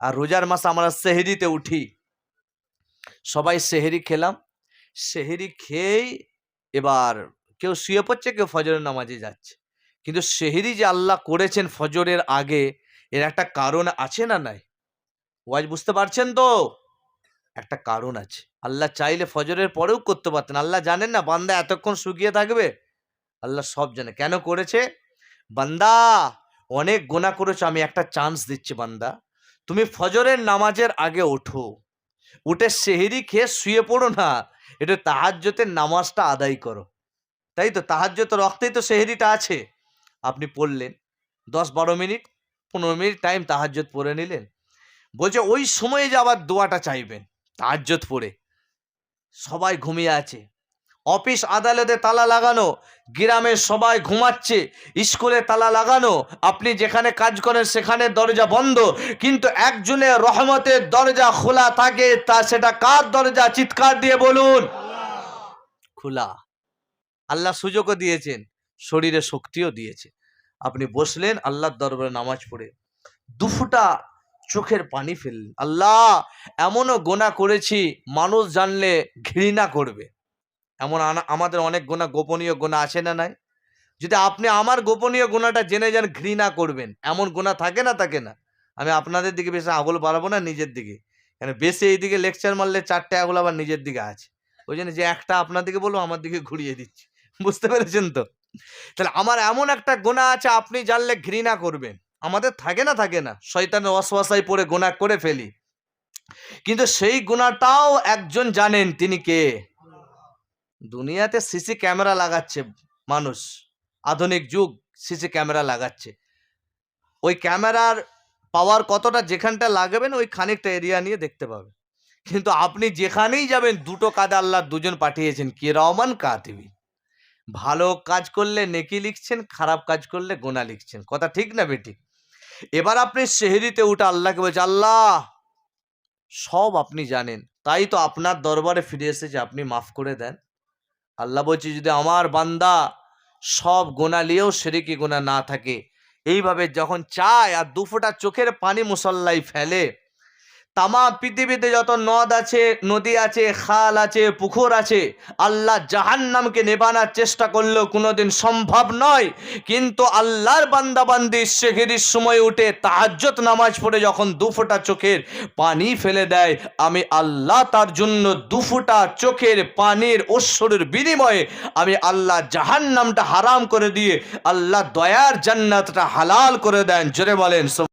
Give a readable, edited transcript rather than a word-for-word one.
আর রোজার মাসে আমরা সেহরিতে উঠি, সবাই সেহরি খেলাম, সেহরি খেয়েই এবার কেউ শুয়ে পড়ছে, কেউ ফজরের নামাজে যাচ্ছে। কিন্তু সেহরি যে আল্লাহ করেছেন ফজরের আগে, এর একটা কারণ আছে না নাই? ওয়াজ বুঝতে পারছেন তো? একটা কারণ আছে। আল্লাহ চাইলে ফজরের পরেও করতে পারতেন। আল্লাহ জানেন না বান্দা এতক্ষণ শুকিয়ে থাকবে? আল্লাহ সব জানে। কেন করেছে? বান্দা অনেক গুনাহ করেছো, আমি একটা চান্স দিচ্ছি বান্দা, তুমি ফজরের নামাজের আগে ওঠো, উঠে সেহরি খেয়ে শুয়ে পড়ো না, এটা তাহাজ্জুদের নামাজটা আদায় করো। তাই তো, তাহাজ্জুদের রক্তেই তো সেহরিটা আছে। আপনি পড়লেন 10-12 মিনিট 15 মিনিট টাইম তাহাজ্জুদ পড়ে নিলেন। বলছে ওই সময়ে যে আবার দোয়াটা চাইবেন তাহাজ্জুদ পড়ে। সবাই ঘুমিয়ে আছে, অফিস আদালতে তালা লাগানো, গ্রামের সবাই ঘুমাচ্ছে, স্কুলে তালা লাগানো, আপনি যেখানে কাজ করেন সেখানে দরজা বন্ধ, কিন্তু একজনের রহমতের দরজা খোলা থাকে। তা সেটা কার দরজা? চিৎকার দিয়ে বলুন। খোলা। আল্লাহ সুযোগও দিয়েছেন, শরীরে শক্তিও দিয়েছে। আপনি বসলেন আল্লাহর দরবারে নামাজ পড়ে, দুফুটা চোখের পানি ফেললেন। আল্লাহ এমনও গুনাহ করেছি মানুষ জানলে ঘৃণা করবে, এমন আমাদের অনেক গুনাহ, গোপনীয় গুনাহ আছে না নাই? যদি আপনি আমার গোপনীয় গুনাহটা জেনে যান, ঘৃণা করবেন। এমন গুনাহ থাকে না? থাকে না? আমি আপনাদের দিকে বেশি আঙুল বাড়াবো না, নিজের দিকে, কেন বেশি এই দিকে লেকচার মারলে 4টে আঙুল আবার নিজের দিকে আছে। ওই জন্য যে একটা আপনার দিকে বলবো আমার দিকে ঘুরিয়ে দিচ্ছি। বুঝতে পেরেছেন তো? তাহলে আমার এমন একটা গুনাহ আছে আপনি জানলে ঘৃণা করবেন। আমাদের থাকে না? থাকে না? শয়তানের ওয়াসওয়াসায় পড়ে গুনাহ করে ফেলি, কিন্তু সেই গুনাহটাও একজন জানেন, তিনি কে? দুনিয়াতে সিসি ক্যামেরা লাগাচ্ছে মানুষ, আধুনিক যুগ, সিসি ক্যামেরা লাগাচ্ছে। ওই ক্যামেরার পাওয়ার কতটা, যেখানটা লাগাবেন ওই খানিকটা এরিয়া নিয়ে দেখতে পাবে। কিন্তু আপনি যেখানেই যাবেন দুটো কাঁধে আল্লাহ দুজন পাঠিয়েছেন, কিরামান কাতিবিন। ভালো কাজ করলে নেকি লিখছেন, খারাপ কাজ করলে গুনাহ লিখছেন। কথা ঠিক না বেঠিক? এবার আপনি সেহরিতে উঠে আল্লাহকে বলছে, আল্লাহ সব আপনি জানেন, তাই তো আপনার দরবারে ফিরে এসেছে, আপনি মাফ করে দেন। আল্লাহ বলছে যদি আমার বান্দা সব গুনাহ নিয়েও শিরকি গুনাহ না থাকে, এইভাবে যখন চায় আর দুফোঁটা চোখের পানি মুসল্লায় ফেলে, তামাম পৃথিবীতে যত নদ আছে, নদী আছে, খাল আছে, পুকুর আছে, আল্লাহ জাহান্নামকে নেভানোর চেষ্টা করলেও কোনোদিন সম্ভব নয়। কিন্তু আল্লাহর বান্দাবান্দি সেহরির সময় উঠে তাহাজ্জুদ নামাজ পড়ে যখন দুফোঁটা চোখের পানি ফেলে দেয়, আমি আল্লাহ তার জন্য দুফোঁটা চোখের পানির ঐশ্বরের বিনিময়ে আমি আল্লাহ জাহান্নামটা হারাম করে দিয়ে আল্লাহ দয়ার জান্নাতটা হালাল করে দেন। জোরে বলেন।